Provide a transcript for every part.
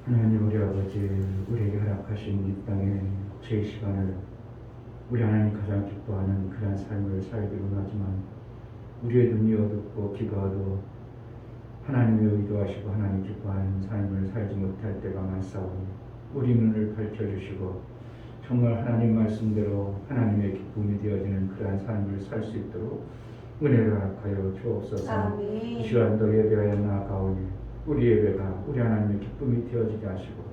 하나님 우리 아버지, 우리에게 허락하신 이 땅의 제 시간을 우리 하나님 가장 기뻐하는 그런 삶을 살기로 하지만 우리의 눈이 어둡고 귀가 어두워 하나님의 의도하시고 하나님 기뻐하는 삶을 살지 못할 때가 많사오니 우리 눈을 펼쳐주시고 정말 하나님 말씀대로 하나님의 기쁨이 되어지는 그러한 삶을 살 수 있도록 은혜를 허락하여 주옵소서. 아멘. 이 시간도 예배하여 나아가오니 우리 예배가 우리 하나님의 기쁨이 되어지게 하시고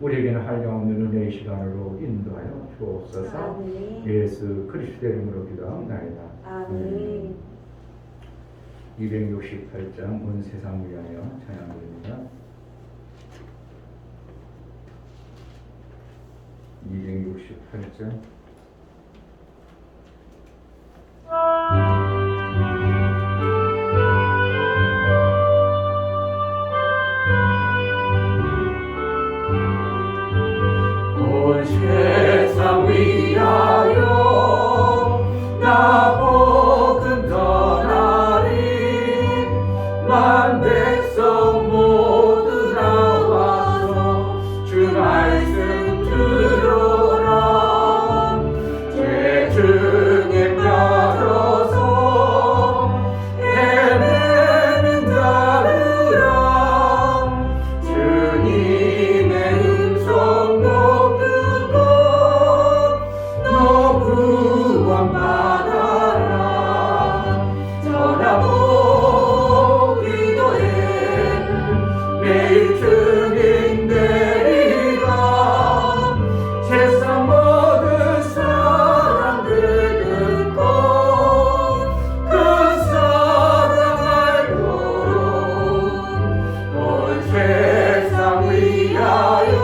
우리에게는 한량없는 은혜의 시간으로 인도하여 주옵소서. 아멘. 예수 그리스도의 이름으로 기도합니다. 아멘. 268장 온 세상 위하여 찬양드립니다. 268장 온 세상 위하여 나 복음 전하리 만 백성 모두 나와서 주 말씀 들으라 제 중에 빠져서 헤매는 자들아 주님의 음성도 구원받아라 전하고 기도해 매일 주님 되리라 세상 모든 사람들 듣고 그 사랑 알도록 온 세상 위하여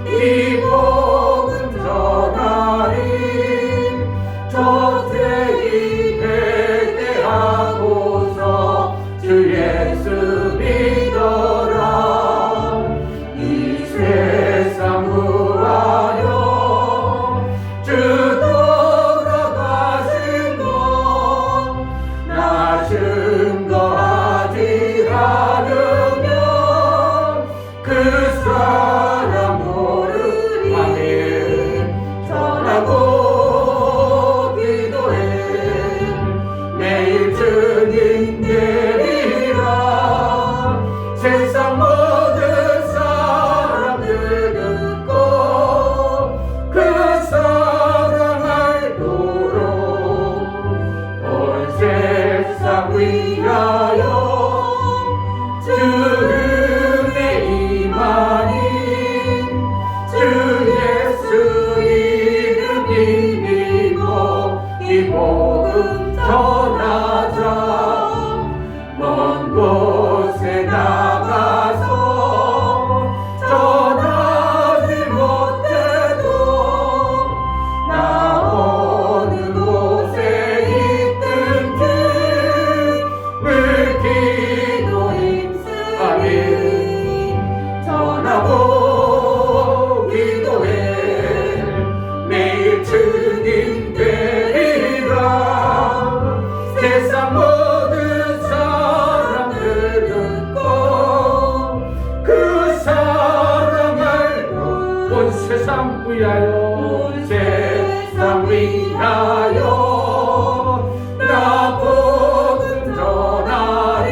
이 복음 전하리 저태이 회개하고서 주 예수 믿어라 이 세상 구하여 주 돌아가신 것 나 증거하지 않으면 그 사람 모르리 아멘 전하고 기도해 매일 주님 되리라 세상 모든 사람들 듣고 그 사랑 알도록 온 세상 위하여 주 은혜 임하니 주 예수 이름 믿고 이 복음 전하자 먼 곳에 나가서 전하지 못해도 나 어느 곳에 있든지 늘 기도 힘쓰니 전하고 기도해 매일 주님 되리라 세상 모든 사람들 듣고 그 사랑 알고 온 세상 위하여 온 세상 위하여 나 복음 전하리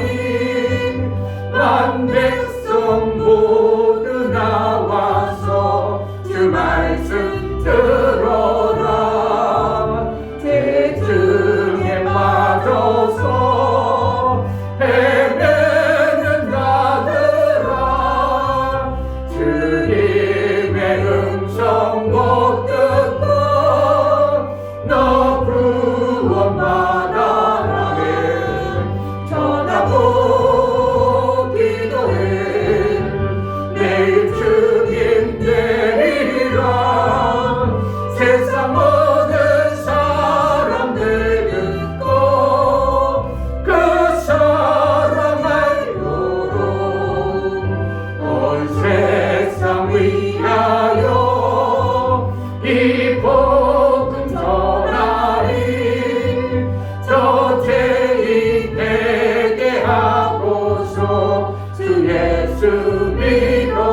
만 백성 모두 나와서 주 말씀 들어라 대중에 빠져서 헤매는 자들아 주님의 음성 못 듣고 너 구원받아라 전하고 기도해 매일 주님 되리라 세상 모든 사람들 듣고 그 사랑 알도록 온 세상 위하여 이 복음 전하리 저 죄인 회개하고서 주 예수 믿어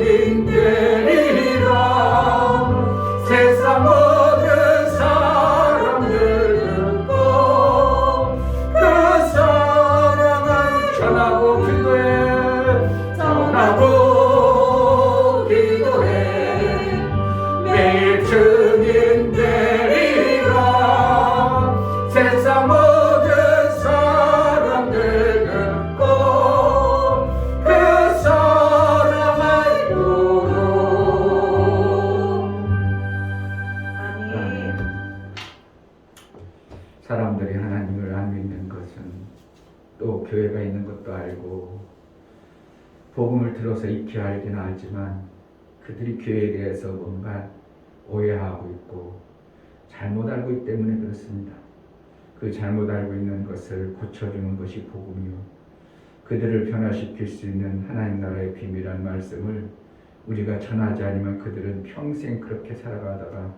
증인 되리라. 세상 모든 사람들 듣고 그 사랑을 전하고 기도해. 전하고 기도해. 매일 증인 되리라. 세상 모든 사람들 듣고 그 사랑을 이루로. 아멘. 사람들이 하나님을 안 믿는 것은 또 교회가 있는 것도 알고 복음을 들어서 익히 알기는 알지만 그들이 교회에 대해서 뭔가 오해하고 있고 잘못 알고 있기 때문에 그렇습니다. 그 잘못 알고 있는 것을 고쳐주는 것이 복음이요, 그들을 변화시킬 수 있는 하나님 나라의 비밀한 말씀을 우리가 전하지 않으면 그들은 평생 그렇게 살아가다가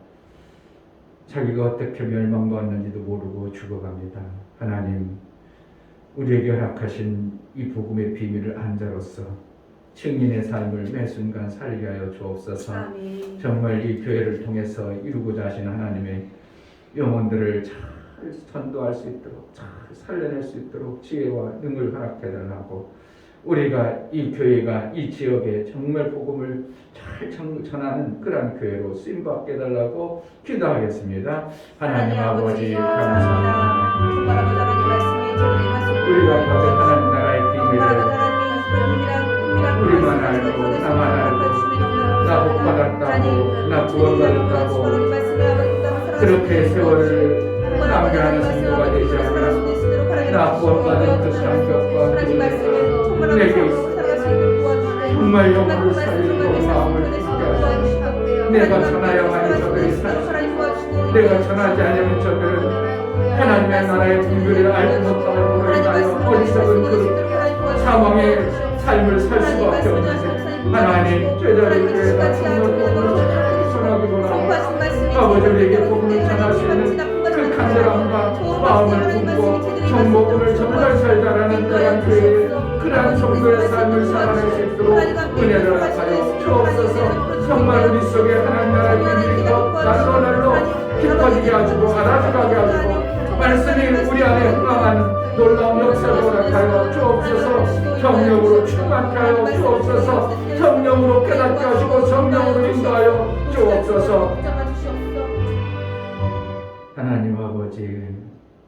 자기가 어떻게 멸망받는지도 모르고 죽어갑니다. 하나님, 우리에게 허락하신 이 복음의 비밀을 안 자로서 증인의 삶을 매 순간 살게 하여 주옵소서. 아멘. 정말 이 교회를 통해서 이루고자 하신 하나님의 영혼들을 잘 선도할 수 있도록, 잘 살려낼 수 있도록 지혜와 능을 허락해 달라고, 우리가 이 교회가 이 지역에 정말 복음을 잘 전하는 그러한 교회로 쓰임받게 해달라고 기도하겠습니다. 하나님 아버지 감사합니다. 정말 아버지 하나님 말씀에 저희 말씀 우리가 받은 하나님 나라의 비밀을 우리만 알고 나만 알고 나 복받았다고 나 구원받았다고 그렇게 세월을 낭비하는 성도가 되지 않아 나 구원받은 그 감격과 그 내게 정말 영혼을 살리고 마음을 굳게 하시고 내가 전하여야만 저들이 살고 내가 전하지 않으면 저들은 하나님의 나라의 비밀을 알지 못하고 인하여 어리석은 그 사망의 삶을 살 수밖에 없는데 하나님 제자들의 교회가 정말 복음을 전하기로 나오고 아버지 우리에게 복음을 전할 수 있는 그 간절함과 마음을 품고 정복음을 정말 잘 자라는 그런 교회의 그러한 성도의 삶을 살아낼 수 있도록 은혜를 허락하여 주옵소서. 정말 우리 속에 하나님 나라의 비밀이 더 날로 깊어지게 하시고 알아가게 하시고 말씀이 우리 안에 흥황한 놀라운 역사를 허락하여 주옵소서. 성령으로 충만케 하여 주옵소서. 성령으로 깨닫게 하시고 성령으로 인도하여 주옵소서. 하나님 아버지,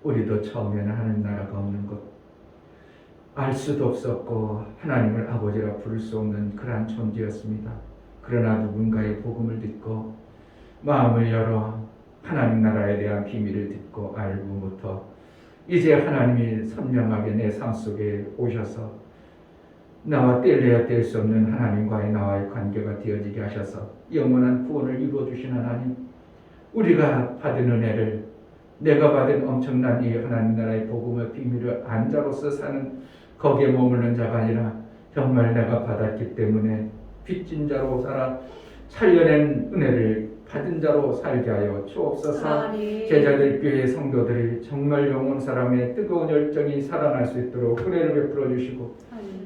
우리도 처음에는 하나님 나라가 없는 것, 알 수도 없었고 하나님을 아버지라 부를 수 없는 그러한 존재였습니다. 그러나 누군가의 복음을 듣고 마음을 열어 하나님 나라에 대한 비밀을 듣고 알고부터 이제 하나님이 선명하게 내 삶 속에 오셔서 나와 뗄래야 뗄 수 없는 하나님과의 나와의 관계가 되어지게 하셔서 영원한 구원을 이루어 주신 하나님, 우리가 받은 은혜를, 내가 받은 엄청난 이 하나님 나라의 복음의 비밀을 안 자로서 사는 거기에 머무르는 자가 아니라 정말 내가 받았기 때문에 빚진 자로 살아 살려낸 은혜를 받은 자로 살게 하여 주옵소서. 제자들 교회 성도들이 정말 영혼 사람의 뜨거운 열정이 살아날 수 있도록 은혜를 베풀어 주시고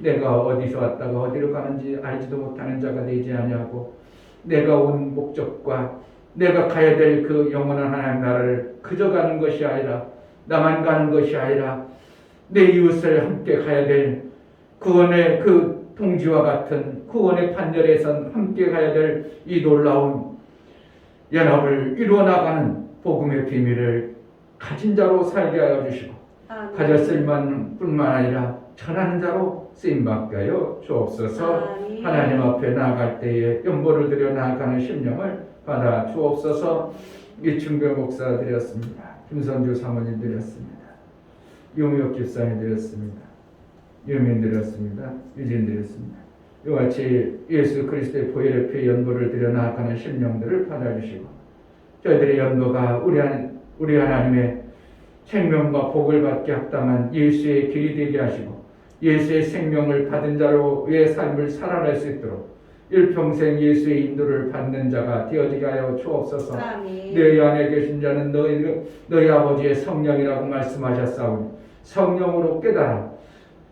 내가 어디서 왔다가 어디로 가는지 알지도 못하는 자가 되지 아니하고 내가 온 목적과 내가 가야 될 그 영원한 하나님 나라를 그저 가는 것이 아니라 나만 가는 것이 아니라 내 이웃을 함께 가야 될 구원의 그 통지와 같은 구원의 판결에선 함께 가야 될 이 놀라운 연합을 이루어 나가는 복음의 비밀을 가진 자로 살게 하여 주시고 가졌을 뿐만 아니라 전하는 자로 쓰임받게 하여 주옵소서. 하나님 앞에 나아갈 때에 연보를 드려 나아가는 심령을 받아 주옵소서. 이충배 목사 드렸습니다. 김선주 사모님 드렸습니다. 용역 집사님 드렸습니다. 유민 드렸습니다. 유진 드렸습니다. 이와 같이 예수 그리스도의 보혈의 피 연보를 드려 나아가는 심령들을 받아주시고 저희들의 연보가 우리 하나님의 생명과 복을 받게 합당한 예수의 길이 되게 하시고 예수의 생명을 받은 자로의 삶을 살아낼 수 있도록 일평생 예수의 인도를 받는 자가 되어지게 하여 주옵소서. 너희 안에 계신 자는 너희 아버지의 성령이라고 말씀하셨사오니 성령으로 깨달아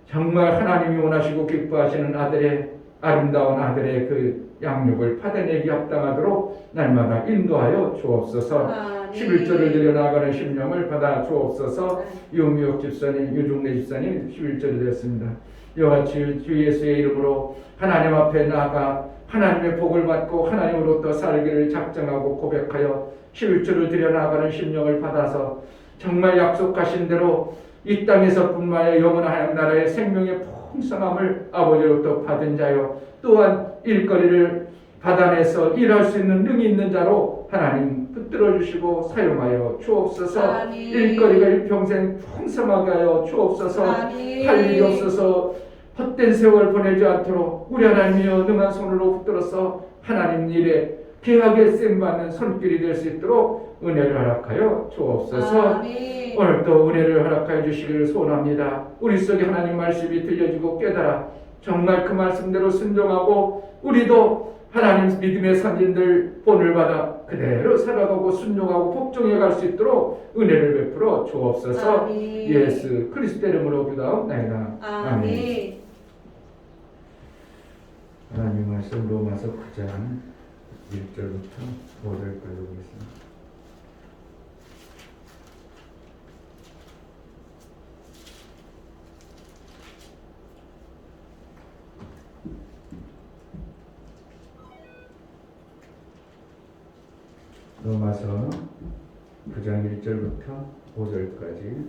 정말 하나님이 원하시고 기뻐하시는 아들의 아름다운 아들의 그 양육을 받아내기 합당하도록 날마다 인도하여 주옵소서. 아멘. 11조를 드려나가는 심령을 받아 주옵소서. 유미옥 집사님, 유중래 집사님 11조를 드렸습니다. 이와 같이 주 예수의 이름으로 하나님 앞에 나아가 하나님의 복을 받고 하나님으로부터 살기를 작정하고 고백하여 11조를 드려나가는 심령을 받아서 정말 약속하신 대로 이 땅에서뿐만 아니라 영원한 하나님 나라의 생명의 풍성함을 아버지로부터 받은 자요, 또한 일거리를 받아내서 일할 수 있는 능이 있는 자로 하나님 붙들어 주시고 사용하여 주옵소서. 아멘. 일거리가 일평생 풍성하게 하여 주옵소서. 아멘. 할 일이 없어서 헛된 세월 보내지 않도록 우리 하나님이여 능한 손으로 붙들어서 하나님 일에 귀하게 쓰임받는 손길이 될 수 있도록 은혜를 허락하여 주옵소서. 아멘. 오늘도 은혜를 허락하여 주시기를 소원합니다. 우리 속에 하나님 말씀이 들려지고 깨달아 정말 그 말씀대로 순종하고 우리도 하나님 믿음의 선진들 본을 받아 그대로 살아가고 순종하고 복종해 갈 수 있도록 은혜를 베풀어 주옵소서. 아멘. 예수 그리스도 이름으로 기도하옵나이다. 아멘. 하나님 말씀 로마서 9장 1절부터 5절까지 보겠습니다. 로마서 9장 1절부터 5절까지.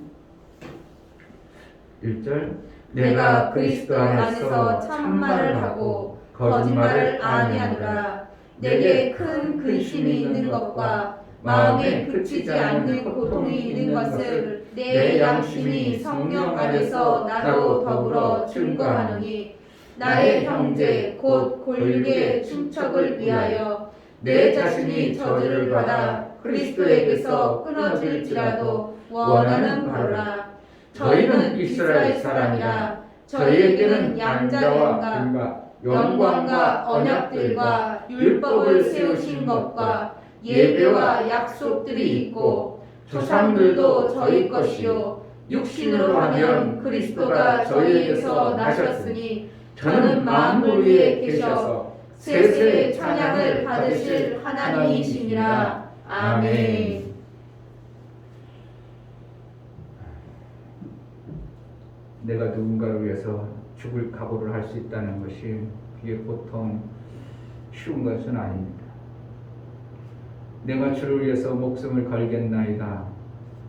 1절 내가 그리스도 안에서 참말을 하고 거짓말을 아니하노라. 내게 큰 근심이 있는 것과 마음에 그치지 않는 고통이 있는 것을 내 양심이 성령 안에서 나로 더불어 증거하노니, 나의 형제 곧 골육의 충척을 위하여 내 자신이 저주를 받아 그리스도에게서 끊어질지라도 원하는 바로라. 저희는 이스라엘 사람이라. 저희에게는 양자와 영광과 언약들과 율법을 세우신 것과 예배와 약속들이 있고, 조상들도 저희 것이요 육신으로 하면 그리스도가 저희에게서 나셨으니 저는 만물 위에 계셔서 세세 찬양을 받으실 하나님이시니라. 아멘. 내가 누군가를 위해서 죽을 각오를 할 수 있다는 것이 그게 보통 쉬운 것은 아닙니다. 내가 주를 위해서 목숨을 걸겠나이다.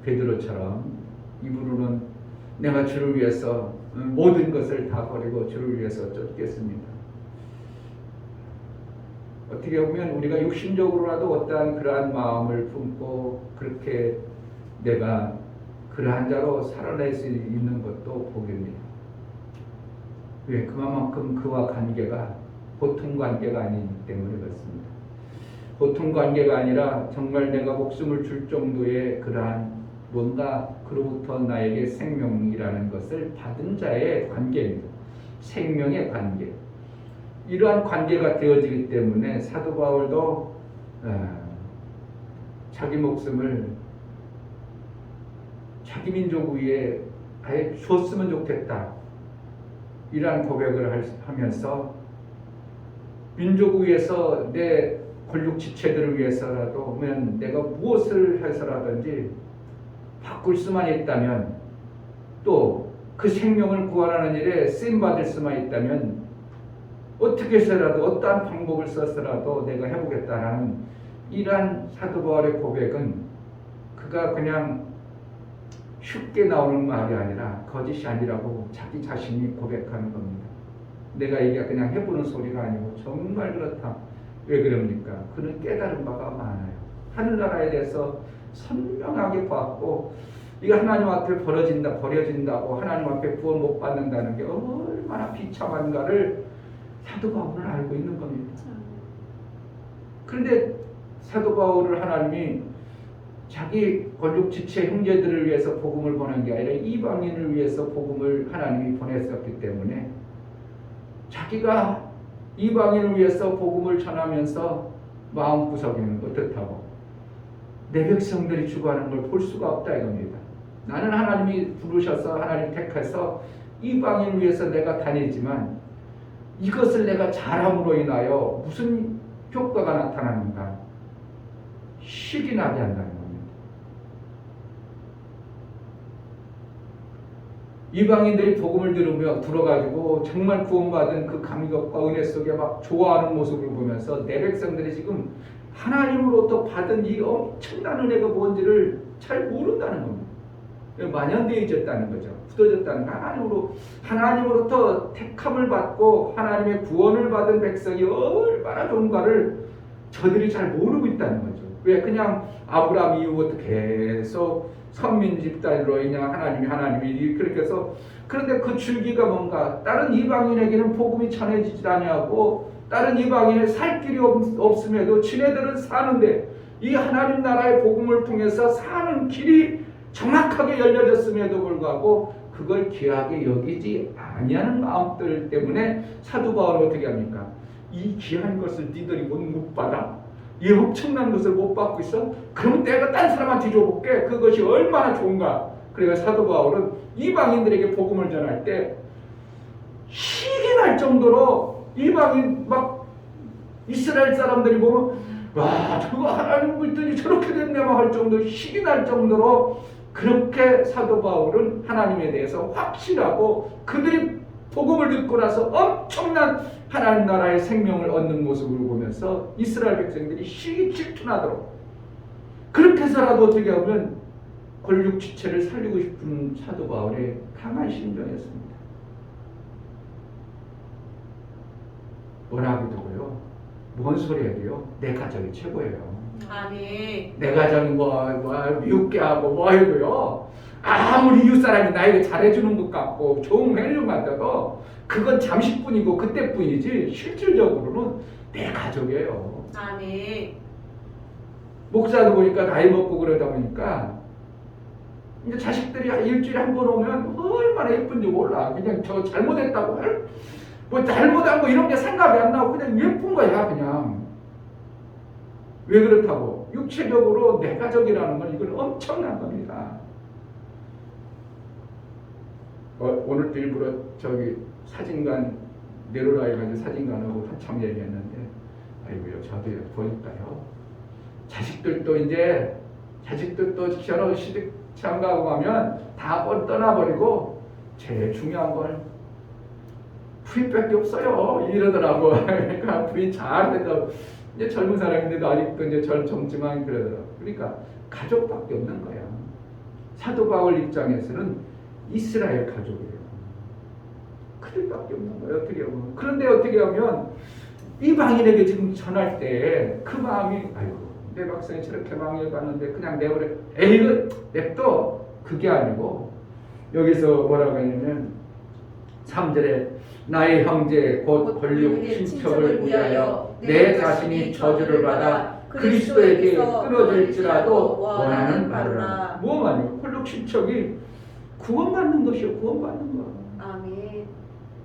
베드로처럼 입으로는 내가 주를 위해서 모든 것을 다 버리고 주를 위해서 쫓겠습니다. 어떻게 보면 우리가 육신적으로라도 어떠한 그러한 마음을 품고 그렇게 내가 그러한 자로 살아낼 수 있는 것도 복입니다. 왜? 그만큼 그와 관계가 보통 관계가 아니기 때문에 그렇습니다. 보통 관계가 아니라 정말 내가 목숨을 줄 정도의 그러한 뭔가 그로부터 나에게 생명이라는 것을 받은 자의 관계입니다. 생명의 관계. 이러한 관계가 되어지기 때문에 사도 바울도 자기 목숨을 자기 민족 위에 아예 줬으면 좋겠다. 이러한 고백을 하면서 민족 위에서 내 권력 지체들을 위해서라도 내가 무엇을 해서라든지 바꿀 수만 있다면, 또 그 생명을 구원하는 일에 쓰임받을 수만 있다면 어떻게 해서라도 어떠한 방법을 써서라도 내가 해보겠다라는 이러한 사도 바울의 고백은 그가 그냥 쉽게 나오는 말이 아니라 거짓이 아니라고 자기 자신이 고백하는 겁니다. 내가 이게 그냥 해보는 소리가 아니고 정말 그렇다. 왜 그럽니까? 그는 깨달은 바가 많아요. 하늘나라에 대해서 선명하게 봤고, 이거 하나님 앞에 버려진다고 하나님 앞에 구원 못 받는다는 게 얼마나 비참한가를 사도 바울은 알고 있는 겁니다. 그런데 사도 바울을 하나님이 자기 권력 지체 형제들을 위해서 복음을 보낸 게 아니라 이방인을 위해서 복음을 하나님이 보냈었기 때문에 자기가 이방인을 위해서 복음을 전하면서 마음구석에는 어떻다고? 내 백성들이 죽어가는 걸 볼 수가 없다 이겁니다. 나는 하나님이 부르셔서 하나님 택해서 이방인을 위해서 내가 다니지만 이것을 내가 잘함으로 인하여 무슨 효과가 나타나는가? 식이 나게 한다는 겁니다. 이방인들이 복음을 들어가지고 정말 구원받은 그 감격과 은혜 속에 막 좋아하는 모습을 보면서 내 백성들이 지금 하나님으로부터 받은 이 엄청난 은혜가 뭔지를 잘 모른다는 겁니다. 만연되어졌다는 거죠. 굳어졌다는 거. 하나님으로부터 택함을 받고 하나님의 구원을 받은 백성이 얼마나 좋은가를 저들이 잘 모르고 있다는 거죠. 왜? 그냥 아브라함 이후부터 계속 선민 집단으로 그냥 하나님이 그렇게 해서, 그런데 그 줄기가 뭔가 다른 이방인에게는 복음이 전해지지 않냐고, 다른 이방인의 살 길이 없음에도 지네들은 사는데 이 하나님 나라의 복음을 통해서 사는 길이 정확하게 열려졌음에도 불구하고 그걸 귀하게 여기지 아니하는 마음들 때문에 사도 바울은 어떻게 합니까? 이 귀한 것을 니들이 못 받아? 이 엄청난 것을 못 받고 있어? 그럼 내가 딴 사람한테 줘볼게. 그것이 얼마나 좋은가. 그러니까 사도 바울은 이방인들에게 복음을 전할 때 희귀 날 정도로 이방인 막 이스라엘 사람들이 보면 와 저거 하나님 믿더니 저렇게 됐네 막 할 정도로 희귀 날 정도로 그렇게 사도 바울은 하나님에 대해서 확신하고 그들이 복음을 듣고 나서 엄청난 하나님 나라의 생명을 얻는 모습을 보면서 이스라엘 백성들이 희귀 질투나도록 그렇게 해서라도 어떻게 하면 권력지체를 살리고 싶은 사도 바울의 강한 심정이었습니다. 뭐라고 하고요? 뭔 소리 해도요? 내 가정이 최고예요. 아멘. 내 가정이 미웃게 하고 뭐 해도요, 아무리 이웃 사람이 나에게 잘해주는 것 같고 좋은 행위를 받아도 그건 잠시뿐이고 그때뿐이지 실질적으로는 내 가족이에요. 아멘. 목사도 보니까 나이 먹고 그러다 보니까 이제 자식들이 일주일에 한 번 오면 얼마나 예쁜지 몰라. 그냥 저 잘못했다고 뭐 잘못한 거 이런 게 생각이 안 나고 그냥 예쁜 거야 그냥. 왜 그렇다고? 육체적으로 내 가족이라는 건 이건 엄청난 겁니다. 오늘도 일부러 저기 사진관 내려라 해가지고 사진관하고 한참 얘기했는데 아이고요 저도 보니까요 자식들도 결혼식 장가하고 가면 다 떠나버리고 제일 중요한 건 부인밖에 없어요 이러더라고. 그러니까 부인 잘해도 이제 젊은 사람인데도 아직도 이제 젊지만 그러더라고. 그러니까 가족밖에 없는 거야. 사도 바울 입장에서는 이스라엘 가족이에요. 그들밖에 없는 거예요. 어떻게 하면. 그런데 어떻게 하면 이방인에게 지금 전할 때 그 마음이 아이고 내 박사님 저렇게 망해갔는데 그냥 내버려 에이 냅둬. 그게 아니고 여기서 뭐라고 했냐면 3절에 나의 형제 곧 권력 친척을 위하여 내 자신이 저주를 받아 그리스도에게 끊어질지라도 원하는 바로라. 뭐 말이에요? 권력 친척이 구원받는 것이요. 구원받는 거. 아멘.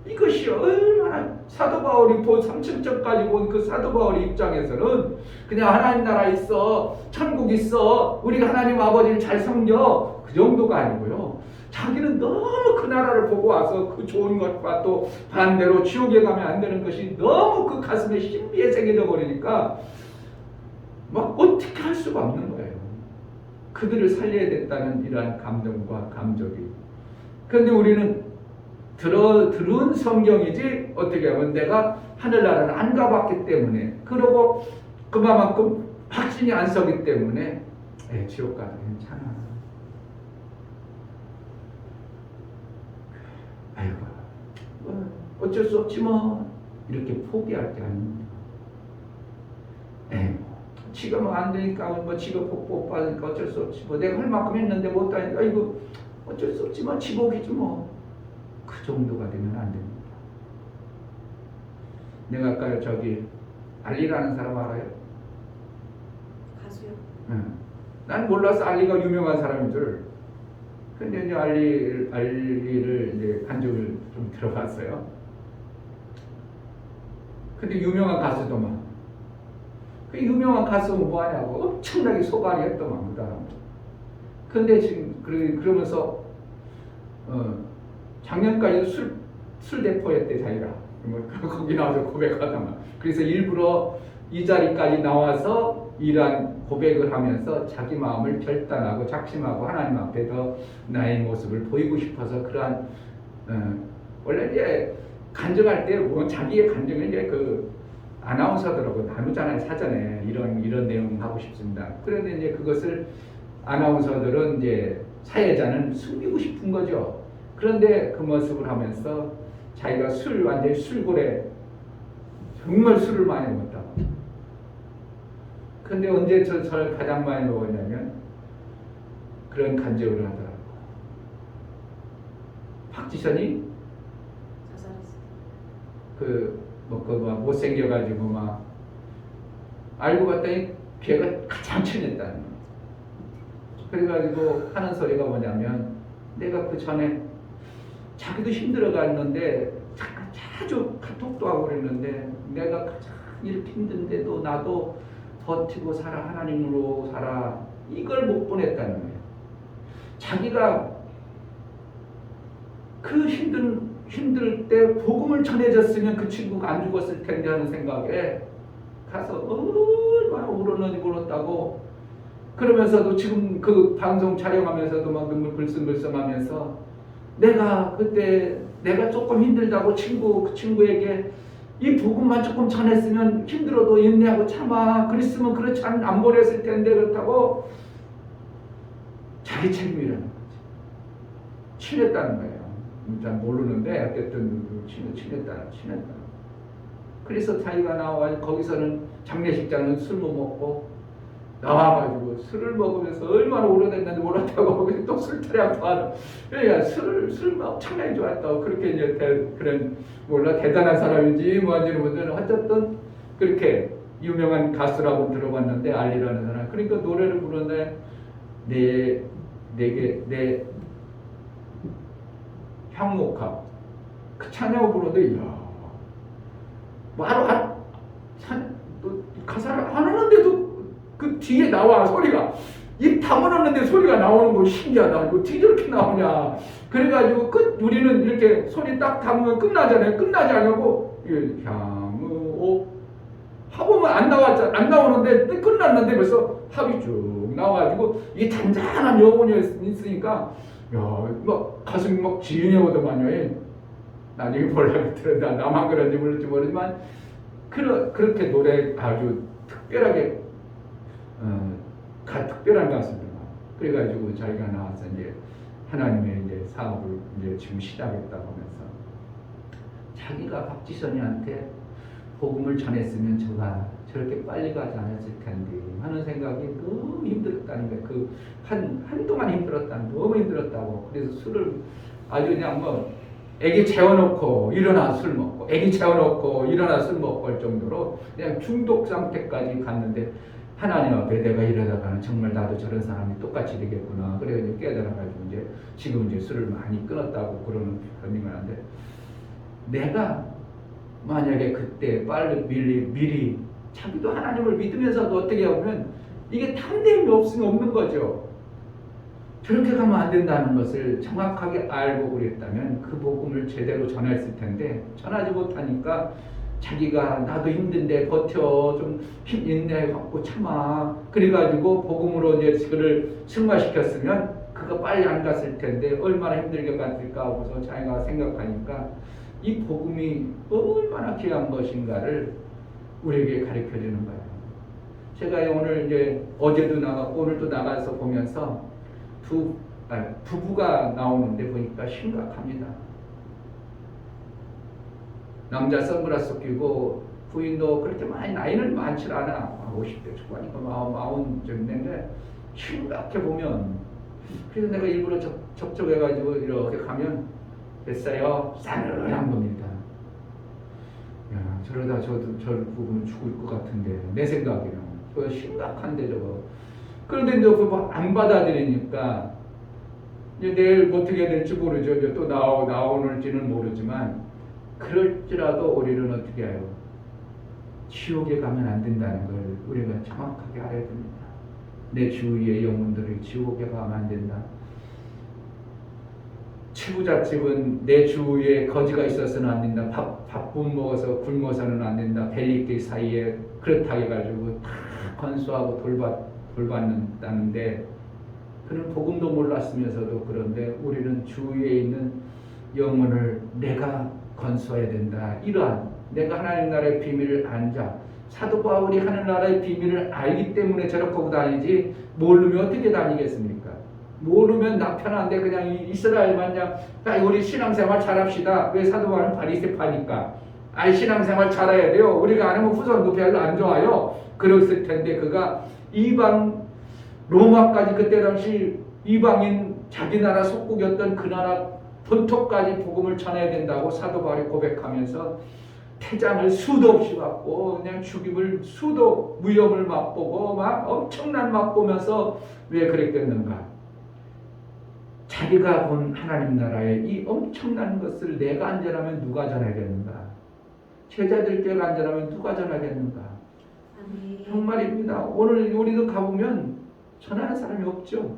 이것이 얼마나 사도 바울이 3천절까지 본 그 사도 바울의 입장에서는 그냥 하나님 나라 있어, 천국 있어, 우리가 하나님 아버지를 잘 섬겨 그 정도가 아니고요. 자기는 너무 그 나라를 보고 와서 그 좋은 것과 또 반대로 지옥에 가면 안 되는 것이 너무 그 가슴에 신비에 새겨져 버리니까 막 어떻게 할 수가 없는 거예요. 그들을 살려야 됐다는 이러한 감정과 감정이. 그런데 우리는 들은 성경이지 어떻게 하면 내가 하늘나라를 안 가봤기 때문에 그러고 그만큼 확신이 안 서기 때문에 지옥 가도 괜찮아. 아이고 어쩔 수 없지 뭐 이렇게 포기할 게 아닙니다. 지가 뭐 안 되니까 뭐 지가 못 받으니까 어쩔 수 없지 뭐 내가 할 만큼 했는데 못 하니까 아이고 어쩔 수 없지 뭐 지복이지 뭐 그 정도가 되면 안 됩니다. 내가 아까 저기 알리라는 사람 알아요? 가수요? 난 몰라서 알리가 유명한 사람인 줄. 근데 이제 알리를 이제 간증을 좀 들어봤어요. 근데 유명한 가수더만. 그 유명한 가수는 뭐 하냐고 엄청나게 소갈이 했더만 그 사람. 근데 지금 그러면서 작년까지 술 대포였대 자기가. 뭐 거기 나와서 고백하다가 그래서 일부러 이 자리까지 나와서 이러한 고백을 하면서 자기 마음을 결단하고 작심하고 하나님 앞에 더 나의 모습을 보이고 싶어서 그러한 원래 이제 간증할 때 뭐 자기의 간증을 이제 그 아나운서들하고 나누잖아요. 사전에 이런 내용 하고 싶습니다. 그런데 이제 그것을 아나운서들은 이제 사회자는 숨기고 싶은 거죠. 그런데 그 모습을 하면서 자기가 완전히 술고래, 정말 술을 많이 먹었다고. 근데 언제 저를 가장 많이 먹었냐면 그런 간증을 하더라고. 박지선이 자살했어. 못생겨가지고 막 알고 봤더니 걔가 가장 친했다는 거야. 그래가지고 하는 소리가 뭐냐면 내가 그 전에 자기도 힘들어갔는데 자주 카톡도 하고 그랬는데 내가 가장 이렇게 힘든데도 나도 버티고 살아, 하나님으로 살아, 이걸 못 보냈다는 거예요. 자기가 그 힘들 때 복음을 전해졌으면 그 친구가 안 죽었을 텐데 하는 생각에 가서 얼마나 울었는지 몰랐다고. 그러면서도 지금 그 방송 촬영하면서도 막 눈물 글썽글썽하면서 내가 그때 내가 조금 힘들다고 그 친구에게 이 복음만 조금 전했으면 힘들어도 인내하고 참아, 그랬으면 그렇지 안 보냈을 텐데, 그렇다고 자기 책임이라는 거지. 친했다는 거예요. 잘 모르는데 어쨌든 친했다. 그래서 자기가 나와 거기서는 장례식장은 술 못 먹고 나와가지고 술을 먹으면서 얼마나 오래됐는지 몰랐다고 또 술자리 아파하는. 그러니까 술을 엄청나게 좋아했다고. 그렇게 이제 그런 몰라 대단한 사람인지 뭐인지는 모르는 어쨌든 그렇게 유명한 가수라고 들어봤는데 알리라는 사람. 그러니까 노래를 부르는데 내 향목합 그 찬양을 부르는데 이야 바로 가사를 안 하는데도 그 뒤에 나와 소리가 입 다물었는데 소리가 나오는 거 신기하다. 이거 어떻게 저렇게 나오냐. 그래가지고 우리는 이렇게 소리 딱 담으면 끝나잖아요. 끝나지 않냐고 향무 합으면 안 나오는데 끝났는데 벌써 합이 쭉 나와가지고 이 잔잔한 여운이 있으니까 막 가슴이 막 지은이 오더만요. 나중에 몰라 들었다. 나만 그런지 모를지 모르지만 그렇게 노래 아주 특별하게 특별한 가수입니다. 그래가지고 자기가 나와서 이제 하나님의 이제 사업을 이제 지금 시작했다고 하면서 자기가 박지선이한테 복음을 전했으면 저렇게 빨리 가지 않았을 텐데 하는 생각이 너무 힘들었다는 거예요. 한동안 너무 힘들었다고. 그래서 술을 아주 그냥 뭐 애기 재워놓고 일어나 술 먹고 애기 재워놓고 일어나 술 먹고 할 정도로 그냥 중독 상태까지 갔는데 하나님 앞에 내가 이러다가는 정말 나도 저런 사람이 똑같이 되겠구나. 그래서 깨달아가지고 지금 술을 많이 끊었다고 그러는 편인 건데 내가 만약에 그때 빨리 미리 자기도 하나님을 믿으면서도 어떻게 하면 이게 탐대임이 없는 거죠. 저렇게 가면 안 된다는 것을 정확하게 알고 그랬다면 그 복음을 제대로 전했을 텐데 전하지 못하니까 자기가 나도 힘든데 버텨 좀 힘 인내 갖고 참아 그래가지고 복음으로 이제 그를 승화시켰으면 그거 빨리 안 갔을 텐데 얼마나 힘들게 갔을까 하고서 자기가 생각하니까 이 복음이 얼마나 귀한 것인가를 우리에게 가르쳐 주는 거예요. 제가 오늘 이제 어제도 나갔고 오늘도 나가서 보면서 부부가 나오는데 보니까 심각합니다. 남자 선글라스 끼고 부인도 그렇게 많이 나이는 많지 않아. 50대 초반이니까 40쯤 됐는데 심각해 보면 그래서 내가 일부러 접촉해가지고 이렇게 가면 됐어요. 싸늘한 겁니다. 야, 저러다 저를 부부는 죽을 것 같은데 내 생각에는 그거 심각한데 저거. 그런데 이제 그거 안 받아들이니까 이제 내일 어떻게 될지 모르죠. 이제 또 나오는지는 모르지만 그럴지라도 우리는 어떻게 해요? 지옥에 가면 안 된다는 걸 우리가 정확하게 알아야 됩니다. 내 주위의 영혼들이 지옥에 가면 안 된다. 치부잣집은 내 주위에 거지가 있어서는 안 된다. 밥 못 먹어서 굶어서는 안 된다. 벨리길 사이에 그렇다 해가지고 다 건수하고 돌봤다는데 그는 복음도 몰랐으면서도 그런데 우리는 주위에 있는 영혼을 내가 건수해야 된다. 이러한 내가 하나님 나라의 비밀을 안 자. 사도 바울이 하나님 나라의 비밀을 알기 때문에 저렇게 하고 다니지 모르면 어떻게 다니겠습니까? 모르면 나 편한데 그냥 이스라엘 마냥 우리 신앙생활 잘합시다. 왜 사도 바울은 바리새파니까? 신앙생활 잘해야 돼요. 우리가 안 하면 후손도 별로 안 좋아요. 그랬을 텐데 그가 이방 로마까지 그때 당시 이방인 자기 나라 속국이었던 그 나라 본토까지 복음을 전해야 된다고 사도 바울이 고백하면서 태장을 수도 없이 받고 그냥 죽임을 수도 위험을 맛보고 막 엄청난 맛보면서 왜 그랬겠는가? 자기가 본 하나님 나라의 이 엄청난 것을 내가 안전하면 누가 전하겠는가? 제자들께 안전하면 누가 전하겠는가? 아멘. 정말입니다. 오늘 우리도 가보면 전하는 사람이 없죠.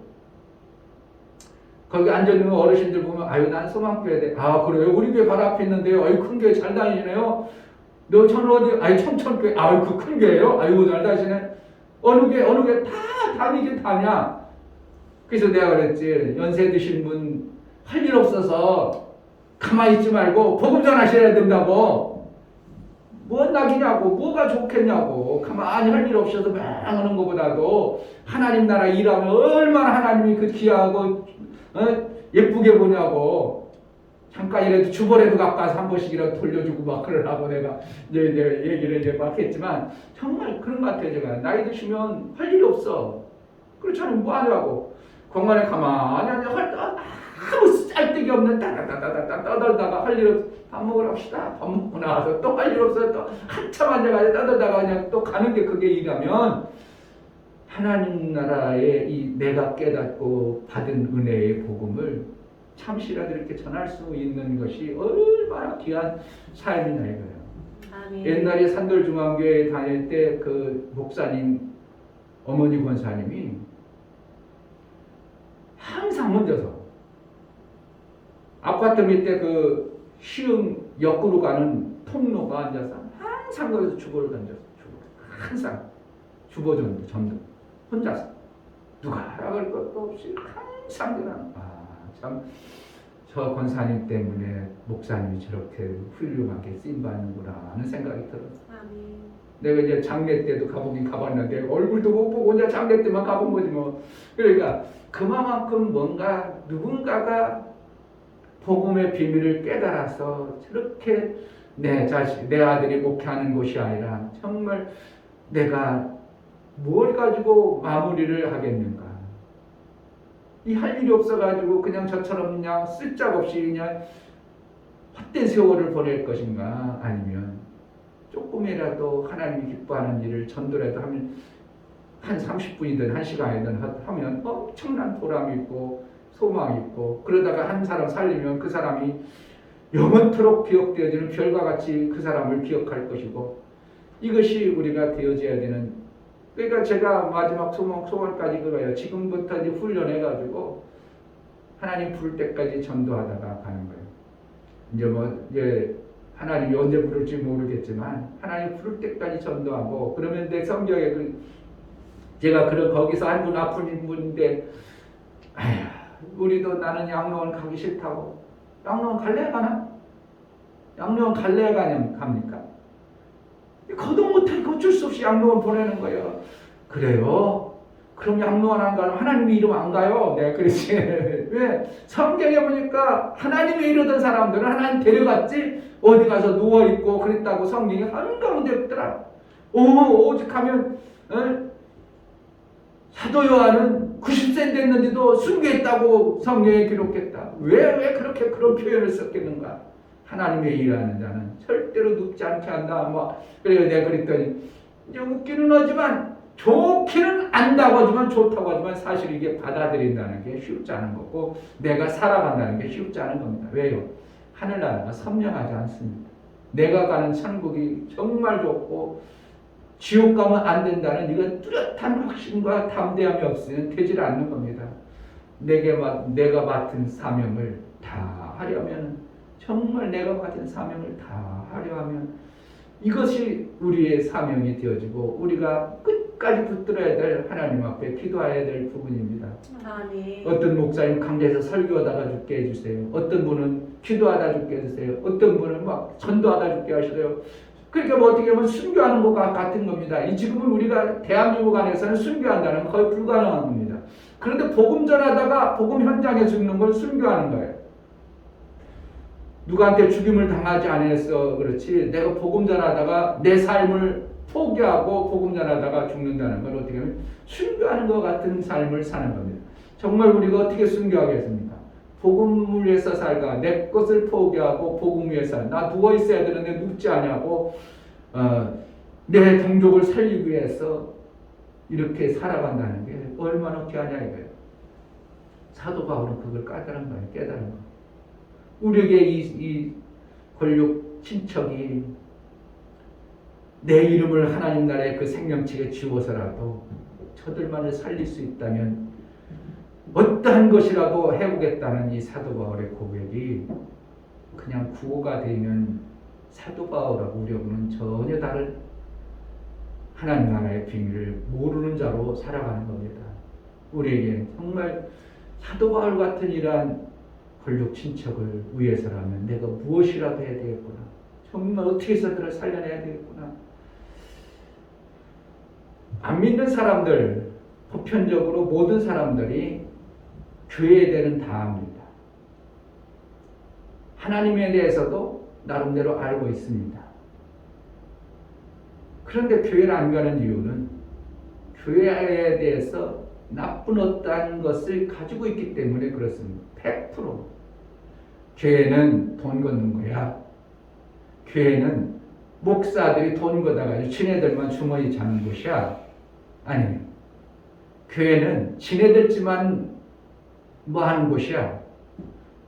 거기 앉아있는 어르신들 보면 난 소망교회 돼. 그래요? 우리 교회 바로 앞에 있는데요. 큰 교회 잘 다니시네요. 너 저는 어디? 청천교회. 그 큰 교회요? 잘 다니시네. 어느 교회 다 다니긴 다냐? 그래서 내가 그랬지. 연세 드신 분 할 일 없어서 가만히 있지 말고 복음 전하셔야 된다고. 뭔 낙이냐고, 뭐가 좋겠냐고. 가만히 할 일 없어서 망하는 것보다도 하나님 나라 일하면 얼마나 하나님이 그 귀하고 예쁘게 보냐고. 잠깐이라도 주보라도 가까이서 한 번씩이라도 돌려주고 막 그러라고 내가 이제 얘기를 막 했지만 정말 그런 것 같아요. 제가 나이 드시면 할 일이 없어. 그렇잖아요. 뭐 하냐고. 공간에 가만히 앉아 아무 쌀데기 없는 따다다다다 떠들다가 할 일 없어. 밥 먹으러 갑시다. 밥 먹고 나와서 또 할 일 없어. 또 한참 앉아가지고 떠들다가 그냥 또 가는 게 그게 일이라면 하나님 나라의 이 내가 깨닫고 받은 은혜의 복음을 잠시라도 이렇게 전할 수 있는 것이 얼마나 귀한 삶이냐 이거예요. 아멘. 옛날에 산돌중앙교회 다닐 때 그 목사님 어머니 권사님이 항상 혼자서 아파트 밑에 그 시흥 역으로 가는 통로가 앉아서 항상 거기서 주보를 던졌어. 항상 주보 전도 혼자서 누가 하라 그럴 것도 없이 항상 그냥 참 저 권사님 때문에 목사님이 저렇게 훌륭하게 쓰임받는구나 하는 생각이 들었어. 아멘. 내가 이제 장례 때도 가보긴 가봤는데 얼굴도 못 보고 혼자 장례 때만 가본 거지 뭐. 그러니까 그만큼 뭔가 누군가가 복음의 비밀을 깨달아서 저렇게 내 아들이 목회하는 것이 아니라 정말 내가 뭘 가지고 마무리를 하겠는가. 이 할 일이 없어가지고 그냥 저처럼 그냥 쓸데없이 그냥 헛된 세월을 보낼 것인가 아니면 조금이라도 하나님이 기뻐하는 일을 전도라도 하면 한 30분이든 1시간이든 하면 엄청난 보람이 있고 소망이 있고 그러다가 한 사람 살리면 그 사람이 영원토록 기억되어지는 별과 같이 그 사람을 기억할 것이고 이것이 우리가 되어져야 되는 그러니까 제가 마지막 소원까지 그거예요. 지금부터 이제 훈련해가지고 하나님 부를 때까지 전도하다가 가는 거예요. 이제 하나님이 언제 부를지 모르겠지만 하나님 부를 때까지 전도하고 그러면 내 성경에 제가 거기서 한 분 아픈 분인데 우리도 나는 양로원 가기 싫다고. 양로원 갈래 가나? 양로원 갈래 갑니까? 거도 못하니까 어쩔 수 없이 양로원 보내는 거예요. 그래요? 그럼 양로원 안 가면 하나님의 이름 안 가요? 내가 그랬지. 왜? 성경에 보니까 하나님의 이르던 사람들은 하나님 데려갔지 어디 가서 누워있고 그랬다고 성경에 한가운데 없더라. 오직 하면 사도 요한은 90세 됐는데도 순교했다고 성경에 기록했다. 왜 그렇게 그런 표현을 썼겠는가? 하나님의 일하는 자는 절대로 눕지 않게 한다. 그래서 내가 그랬더니 이제 웃기는 하지만 좋기는 안다고 하지만 좋다고 하지만 사실 이게 받아들인다는 게 쉽지 않은 거고 내가 살아간다는 게 쉽지 않은 겁니다. 왜요? 하늘나라가 선명하지 않습니다. 내가 가는 천국이 정말 좋고 지옥 가면 안 된다는 이건 뚜렷한 확신과 담대함이 없으면 되질 않는 겁니다. 내가 맡은 사명을 다 다 하려면 정말 내가 가진 사명을 다 하려 하면 이것이 우리의 사명이 되어지고 우리가 끝까지 붙들어야 될 하나님 앞에 기도해야 될 부분입니다. 아멘. 어떤 목사님 강대에서 설교하다가 죽게 해주세요. 어떤 분은 기도하다 죽게 해주세요. 어떤 분은 막 전도하다 죽게 하시래요. 그러니까 뭐 어떻게 보면 순교하는 것과 같은 겁니다. 이 지금은 우리가 대한민국 안에서는 순교한다는 건 거의 불가능한 겁니다. 그런데 복음 전하다가 복음 현장에 죽는 걸 순교하는 거예요. 누구한테 죽임을 당하지 않아서 그렇지 내가 복음 전하다가 내 삶을 포기하고 복음 전하다가 죽는다는 걸 어떻게 보면 순교하는 것 같은 삶을 사는 겁니다. 정말 우리가 어떻게 순교하겠습니까? 복음을 위해서 살가 내 것을 포기하고 복음 위해서 나 누워 있어야 되는데 눕지 않냐고 내 동족을 살리기 위해서 이렇게 살아간다는 게 얼마나 귀하냐 이거예요. 사도 바울은 그걸 깨달은 거예요. 깨달은 거. 우리에게 이 권력 친척이 내 이름을 하나님 나라의 그 생명책에 지워서라도 저들만을 살릴 수 있다면 어떠한 것이라도 해보겠다는 이 사도 바울의 고백이 그냥 구호가 되면 사도 바울하고 우리하고는 전혀 다른 하나님 나라의 비밀을 모르는 자로 살아가는 겁니다. 우리에게 정말 사도 바울 같은 이러한 권력 친척을 위해서라면 내가 무엇이라도 해야 되겠구나. 정말 어떻게 해서든 살려내야 되겠구나. 안 믿는 사람들, 보편적으로 모든 사람들이 교회에 대해서는 다 압니다. 하나님에 대해서도 나름대로 알고 있습니다. 그런데 교회를 안 가는 이유는 교회에 대해서 나쁜 어떠한 것을 가지고 있기 때문에 그렇습니다. 100% 교회는 돈 걷는 거야. 교회는 목사들이 돈 걷어가지고 지네들만 주머니 잡는 곳이야. 아니, 교회는 지네들지만 뭐 하는 곳이야.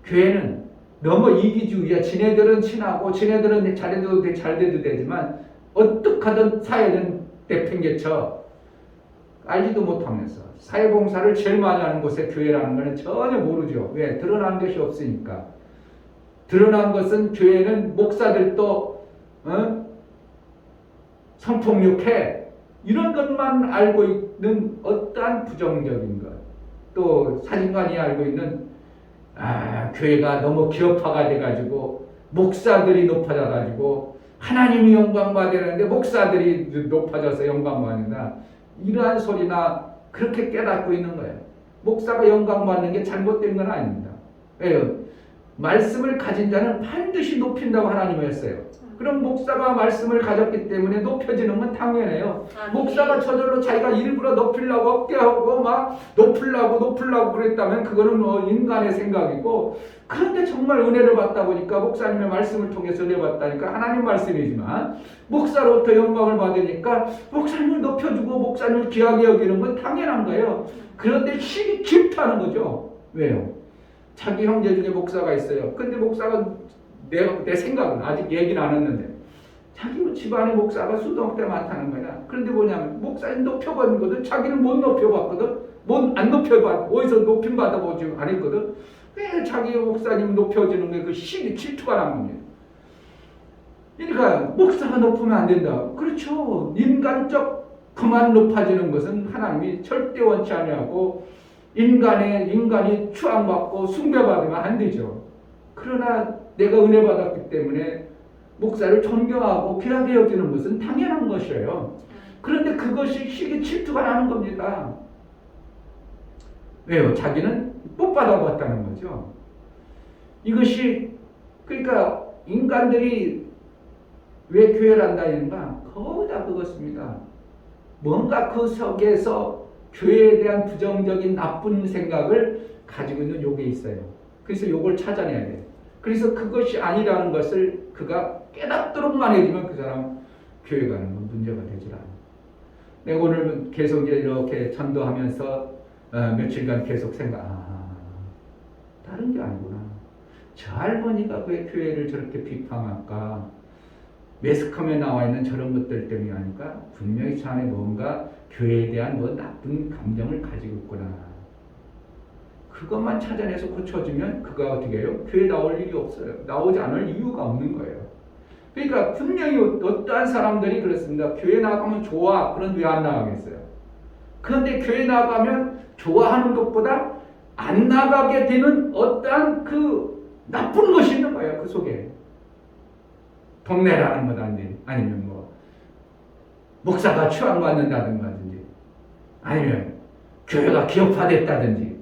교회는 너무 이기주의야. 지네들은 친하고 지네들은 잘해도 잘돼도 되지만 어떻게 하든 사회는 내팽개쳐. 알지도 못하면서 사회봉사를 제일 많이 하는 곳에 교회라는 것은 전혀 모르죠. 왜? 드러난 것이 없으니까. 드러난 것은 교회는 목사들도 성폭력해 이런 것만 알고 있는 어떠한 부정적인 것. 또 사진관이 알고 있는 교회가 너무 기업화가 돼가지고 목사들이 높아져가지고 하나님이 영광받으는데 목사들이 높아져서 영광받는다. 이러한 소리나 그렇게 깨닫고 있는 거예요. 목사가 영광받는 게 잘못된 건 아닙니다. 왜요? 말씀을 가진 자는 반드시 높인다고 하나님이 했어요. 그럼 목사가 말씀을 가졌기 때문에 높여지는 건 당연해요. 목사가 저절로 자기가 일부러 높이려고 어깨하고 막 높이려고 그랬다면 그거는 인간의 생각이고, 그런데 정말 은혜를 받다 보니까 목사님의 말씀을 통해서 은혜 받다니까 하나님 말씀이지만 목사로부터 영광을 받으니까 목사님을 높여주고 목사님을 귀하게 여기는 건 당연한 거예요. 그런데 시기 질투하는 거죠. 왜요? 자기 형제 중에 목사가 있어요. 근데 목사가 내 생각은 아직 얘기는 안 했는데 자기 집안에 목사가 수동태 많다는 거야. 그런데 뭐냐면 목사님 높여봤거든. 자기는 못 높여봤거든. 안 높여봤. 어디서 높임 받아보지 안 했거든. 왜 자기 목사님 높여주는 게 그 시기 질투가 난 겁니다. 그러니까 목사가 높으면 안 된다. 그렇죠. 인간적 그만 높아지는 것은 하나님이 절대 원치 아니하고 인간이 추앙받고 숭배받으면 안 되죠. 그러나 내가 은혜 받았기 때문에 목사를 존경하고 귀하게 여기는 것은 당연한 것이에요. 그런데 그것이 시기 질투가 나는 겁니다. 왜요? 자기는 못 받아봤다는 거죠. 이것이 그러니까 인간들이 왜 교회를 한다는가? 거의 다 그것입니다. 뭔가 그 속에서 교회에 대한 부정적인 나쁜 생각을 가지고 있는 욕이 있어요. 그래서 욕을 찾아내야 돼요. 그래서 그것이 아니라는 것을 그가 깨닫도록만 해주면 그 사람 교회 가는 건 문제가 되질 않아요. 내가 오늘 계속 이렇게 전도하면서 며칠간 계속 다른 게 아니구나. 저 할머니가 왜 교회를 저렇게 비판할까? 매스컴에 나와 있는 저런 것들 때문이 아닐까? 분명히 저 안에 뭔가 교회에 대한 뭐 나쁜 감정을 가지고 있구나. 그것만 찾아내서 고쳐주면 그가 어떻게 해요? 교회 나올 일이 없어요. 나오지 않을 이유가 없는 거예요. 그러니까 분명히 어떠한 사람들이 그렇습니다. 교회 나가면 좋아. 그런데 왜 안 나가겠어요? 그런데 교회 나가면 좋아하는 것보다 안 나가게 되는 어떠한 그 나쁜 것이 있는 거예요. 그 속에. 동네라는 거든지 아니면 뭐 목사가 추앙받는다든가 아니면 교회가 기업화됐다든지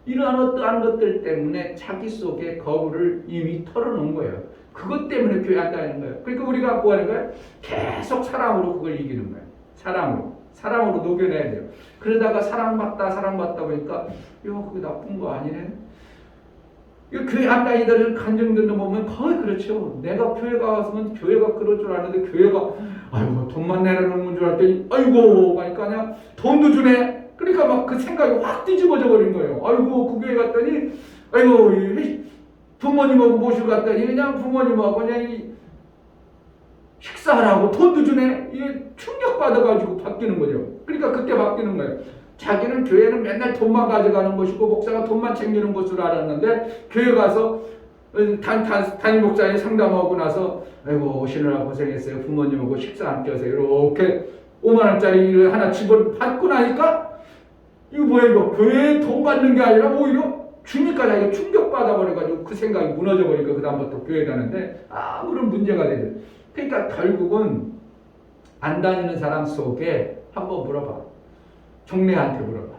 이러한 어떠한 것들 때문에 자기 속에 거부를 이미 털어놓은 거예요. 그것 때문에 교회 안 다니는 거예요. 그러니까 우리가 뭐 하는 거예요? 계속 사랑으로 그걸 이기는 거예요. 사랑으로 녹여내야 돼요. 그러다가 사랑받다 보니까 그게 나쁜 거 아니네. 교회 안 다니던 간증들도 보면 거의 그렇죠. 내가 교회 가서는 교회가 그럴 줄 아는데 교회가 아이고 돈만 내라는 줄 알았더니 아이고 그러니까 그냥 돈도 주네. 그러니까 막 그 생각이 확 뒤집어져 버린 거예요. 아이고 그 교회 갔더니 아이고 부모님하고 모시고 갔더니 그냥 부모님하고 그냥 식사하라고 돈도 주네. 이게 충격받아가지고 바뀌는 거죠. 그러니까 그때 바뀌는 거예요. 자기는 교회는 맨날 돈만 가져가는 것이고 목사가 돈만 챙기는 것으로 알았는데 교회 가서 담임 목사님 상담하고 나서 아이고 오시느라 고생했어요. 부모님하고 식사 함께 하세요. 이렇게 5만 원짜리를 하나 집을 받고 나니까 이거 뭐야 이거 교회에 돈 받는 게 아니라 오히려 주니까 자기가 충격받아 버려가지고 그 생각이 무너져 버리니까 그 다음부터 교회 가는데 아무런 문제가 되죠. 그러니까 결국은 안 다니는 사람 속에 한번 물어봐. 종래한테 물어봐.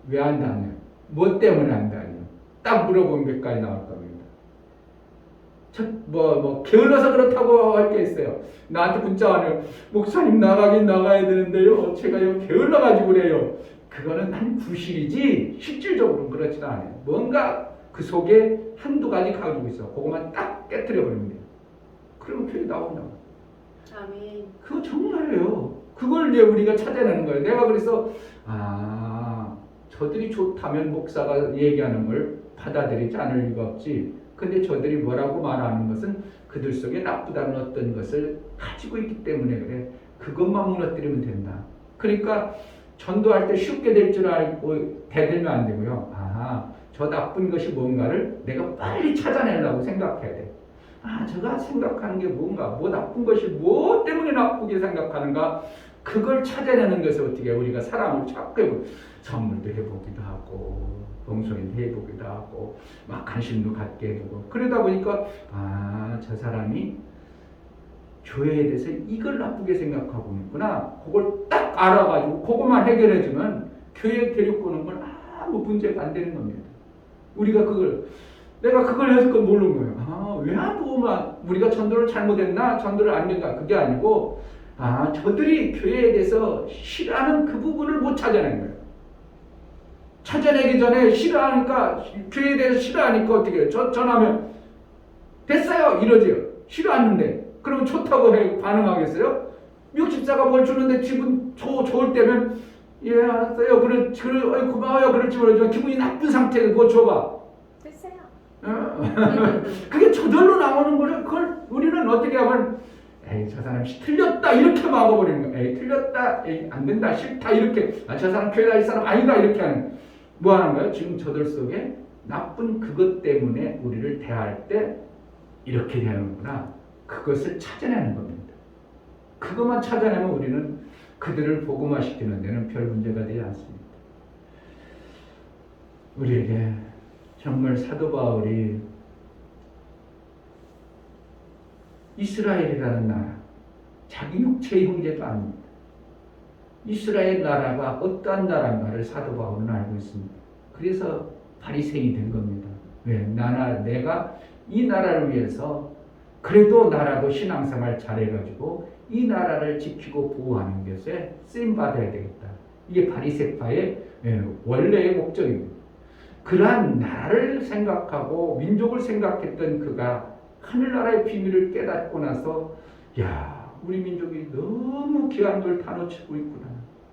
왜 안 다녀? 뭐 때문에 안 다녀? 딱 물어보면 몇 가지 나올 겁니다. 게을러서 그렇다고 할 게 있어요. 나한테 문자 와요. 목사님 나가긴 나가야 되는데요. 제가 게을러가지고 그래요. 그거는 한 부실이지 실질적으로는 그렇지 않아요. 뭔가 그 속에 한두 가지 가지고 있어. 그것만 딱 깨트려 버리면 돼요. 그러면 교회 나온다. 아멘. 그거 정말이에요. 그걸 이제 우리가 찾아내는 거예요. 내가 그래서 저들이 좋다면 목사가 얘기하는 걸 받아들이지 않을 리가 없지. 근데 저들이 뭐라고 말하는 것은 그들 속에 나쁘다는 어떤 것을 가지고 있기 때문에 그래. 그것만 무너뜨리면 된다. 그러니까 전도할 때 쉽게 될 줄 알고 대들면 안 되고요. 저 나쁜 것이 뭔가를 내가 빨리 찾아내려고 생각해야 돼. 제가 생각하는 게 뭔가, 뭐 나쁜 것이 뭐 때문에 나쁘게 생각하는가, 그걸 찾아내는 것을 어떻게 우리가 사람을 자꾸 해보고, 선물도 해보기도 하고, 봉송도 해보기도 하고, 막 관심도 갖게 해보고, 그러다 보니까, 저 사람이 교회에 대해서 이걸 나쁘게 생각하고 있구나. 그걸 딱 알아가지고, 그것만 해결해주면, 교회에 데리고 오는 건 아무 문제가 안 되는 겁니다. 내가 그걸 해서 그걸 모르는 거예요. 왜 안 보면 우리가 전도를 잘못했나? 전도를 안 된다. 그게 아니고, 저들이 교회에 대해서 싫어하는 그 부분을 못 찾아낸 거예요. 찾아내기 전에 싫어하니까, 교회에 대해서 싫어하니까 어떻게 해요? 전하면, 됐어요! 이러지요. 싫어하는데. 그러면 좋다고 반응하겠어요? 육십사가 뭘 주는데 기분 좋을 때면, 예, 알았어요. 고마워요. 그럴지 모르지만 기분이 나쁜 상태에서 그거 줘봐. 됐어요. 그게 저절로 나오는 거를 그걸 우리는 어떻게 하면 저 사람 틀렸다 이렇게 막아버리는 거야. 틀렸다, 안 된다, 싫다 이렇게. 저 사람 교회 다닐 사람 아니다 이렇게 하는. 뭐 하는 거예요? 지금 저들 속에 나쁜 그것 때문에 우리를 대할 때 이렇게 되는구나. 그것을 찾아내는 겁니다. 그것만 찾아내면 우리는 그들을 복음화시키는 데는 별 문제가 되지 않습니다. 우리에게 정말 사도 바울이 이스라엘이라는 나라, 자기 육체의 형제도 아닙니다. 이스라엘 나라가 어떠한 나라인가를 사도 바울은 알고 있습니다. 그래서 바리새인이 된 겁니다. 왜? 내가 이 나라를 위해서 그래도 나라도 신앙생활 잘해가지고 이 나라를 지키고 보호하는 것에 쓰임받아야 되겠다. 이게 바리새파의 원래의 목적입니다. 그러한 나라를 생각하고 민족을 생각했던 그가 하늘나라의 비밀을 깨닫고 나서 우리 민족이 너무 귀한 걸 다 놓치고 있구나.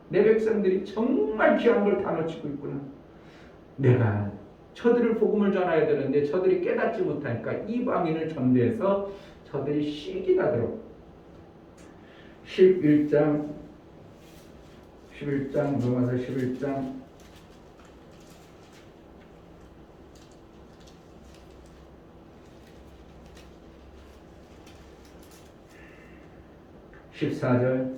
내 백성들이 정말 귀한 걸 다 놓치고 있구나. 내가 저들을 복음을 전해야 되는데 저들이 깨닫지 못하니까 이방인을 전대해서 저들이 시기 나도록 11장 로마서 11장 14절,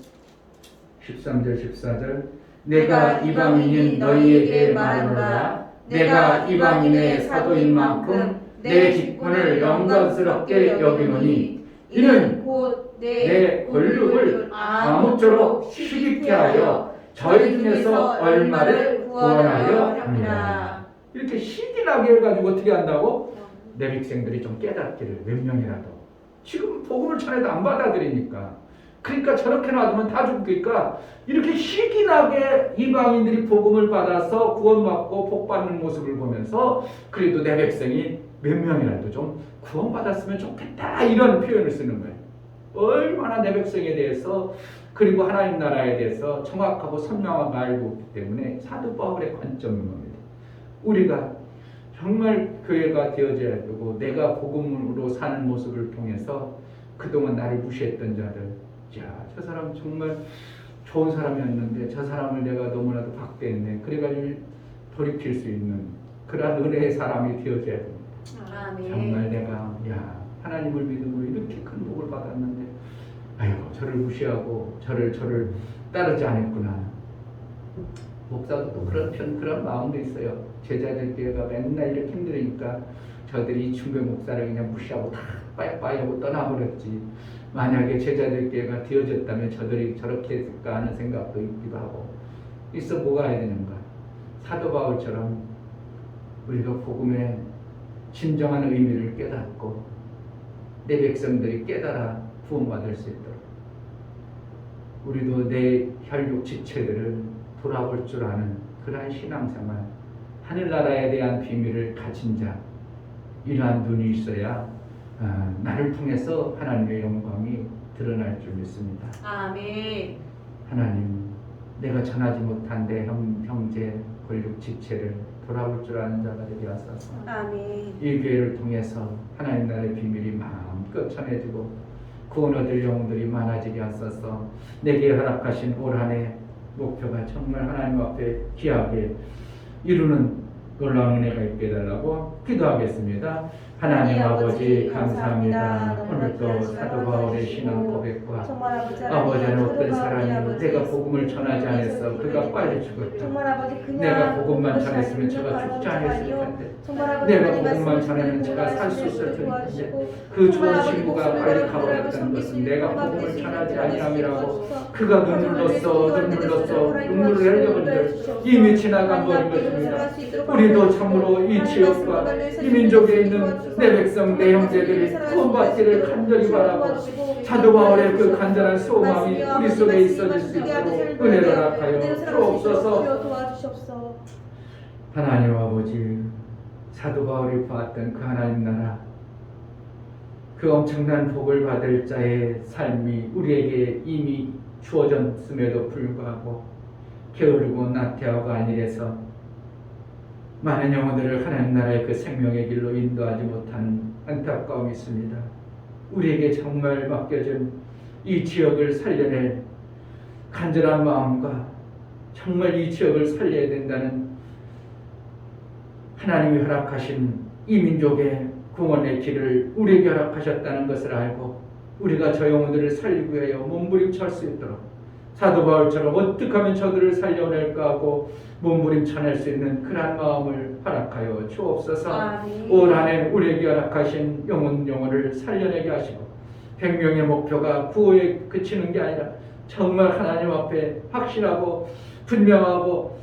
13절, 14절. 내가 이방인인 너희에게 말하노라. 내가 이방인의 사도인 만큼 내 직분을 영광스럽게 여기노니 이는 곧 내 권력을 아무쪼록 시기케 하여 저희 중에서 얼마를 구원하여 합니다. 이렇게 시기나게 해가지고 어떻게 한다고? 내 백성들이 좀 깨닫기를, 몇 명이라도. 지금 복음을 전해도 안 받아들이니까. 그러니까 저렇게 놔두면 다 죽으니까 이렇게 시기나게 이방인들이 복음을 받아서 구원받고 복받는 모습을 보면서 그래도 내 백성이 몇 명이라도 좀 구원받았으면 좋겠다, 이런 표현을 쓰는 거예요. 얼마나 내 백성에 대해서 그리고 하나님 나라에 대해서 정확하고 선명하게 알고 있기 때문에 사도 바울의 관점인 겁니다. 우리가 정말 교회가 되어져야 되고 내가 복음으로 사는 모습을 통해서 그동안 나를 무시했던 자들, 야, 저 사람 정말 좋은 사람이었는데 저 사람을 내가 너무나도 박대했네, 그래가지고 돌이킬 수 있는 그러한 은혜의 사람이 되어져야 됩니다. 아멘. 정말 내가 하나님을 믿음으로 이렇게 큰 복을 받았는데 아이고 저를 무시하고 저를 따르지 않았구나. 목사도 또 그런 마음도 있어요. 제자들끼리가 맨날 이렇게 힘들으니까 저들이 중배 목사를 그냥 무시하고 다 빠이빠이 하고 떠나버렸지. 만약에 제자들끼리가 되어졌다면 저들이 저렇게 했을까 하는 생각도 있기도 하고. 있어 뭐가 해야 되는가? 사도 바울처럼 우리가 복음의 진정한 의미를 깨닫고 내 백성들이 깨달아 구원받을 수 있도록 우리도 내 혈육 지체들을 돌아볼 줄 아는 그러한 신앙생활, 하늘나라에 대한 비밀을 가진 자, 이러한 눈이 있어야 나를 통해서 하나님의 영광이 드러날 줄 믿습니다. 아멘. 하나님, 내가 전하지 못한 내 형제 권력 지체를 돌아볼 줄 아는 자가 되게 하소서. 아멘. 이 교회를 통해서 하나님 나라의 비밀이 마음껏 전해지고 구원 얻을 영혼들이 많아지게 하소서. 내게 허락하신 올 한 해 목표가 정말 하나님 앞에 귀하게 이루는 놀라운 은혜가 있게 해달라고 기도하겠습니다. 하나님 아버지 감사합니다. 오늘도 사도 바울의 신앙 고백과 아버지는 어떤 사람이 내가 복음을 전하지 않았어 그가 빨리 죽었다. 내가 복음만 전했으면 저가 죽지 않았을 텐데, 내가 복음만 전하면 저가 살 수 있을 텐데, 그 좋은 친구가 빨리 가버렸다는 것은 내가 복음을 전하지 아니함이라고 그가 눈물을 흘려버린 이미 지나간 버린 것입니다. 우리도 참으로 이 지역과 이 민족에 있는 내 백성, 내 형제들이 구원받기를 간절히 바라고 사도 바울의 그 간절한 소망이 우리 속에 있어질 수 있도록 은혜를 허락하여 주옵소서. 하나님 아버지, 사도 바울이 보았던 그 하나님 나라, 그 엄청난 복을 받을 자의 삶이 우리에게 이미 주어졌음에도 불구하고 게으르고 나태하고 안일해서 많은 영혼들을 하나님 나라의 그 생명의 길로 인도하지 못하는 안타까움이 있습니다. 우리에게 정말 맡겨진 이 지역을 살려낼 간절한 마음과 정말 이 지역을 살려야 된다는 하나님이 허락하신 이 민족의 구원의 길을 우리에게 허락하셨다는 것을 알고 우리가 저 영혼들을 살리기 위하여 몸부림칠 수 있도록 사도 바울처럼 어떻게 하면 저들을 살려낼까 하고 몸부림쳐낼 수 있는 그러한 마음을 허락하여 주옵소서. 올 한 해 우리에게 허락하신 영혼을 살려내게 하시고 100명의 목표가 구호에 그치는 게 아니라 정말 하나님 앞에 확실하고 분명하고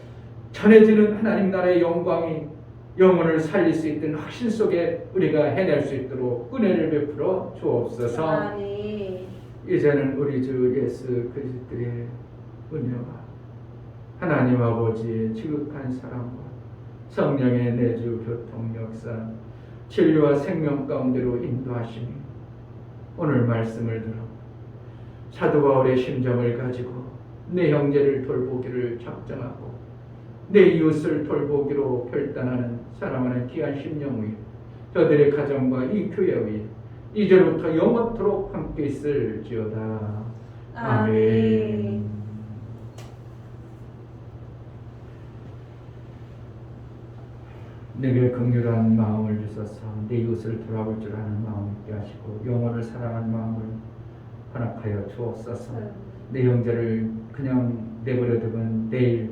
전해지는 하나님 나라의 영광이 영혼을 살릴 수 있던 확신 속에 우리가 해낼 수 있도록 은혜를 베풀어 주옵소서. 이제는 우리 주 예수 그리스도의 은혜와 하나님 아버지의 지극한 사랑과 성령의 내주 교통 역사, 진리와 생명 가운데로 인도하시니 오늘 말씀을 들어 사도 바울의 심정을 가지고 내 형제를 돌보기를 작정하고 내 이웃을 돌보기로 결단하는 사랑하는 귀한 심령 위에 저들의 가정과 이 교회 위에 이제부터 영원토록 함께 있을지어다. 아멘. 내게 긍휼한 마음을 주셔서 내 이웃을 돌아볼 줄 아는 마음 있게 하시고 영혼을 사랑하는 마음을 허락하시고 허락하여 주옵소서. 내 형제를 그냥 내버려두면 내일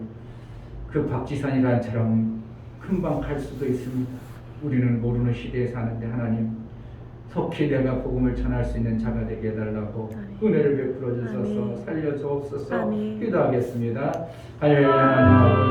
그 박지산이란처럼 금방 갈 수도 있습니다. 우리는 모르는 시대에 사는데 하나님 속히 내가 복음을 전할 수 있는 자가 되게 해달라고 은혜를 베풀어 주셔서 아멘. 살려 주옵소서. 아멘. 기도하겠습니다. 하나님 아버지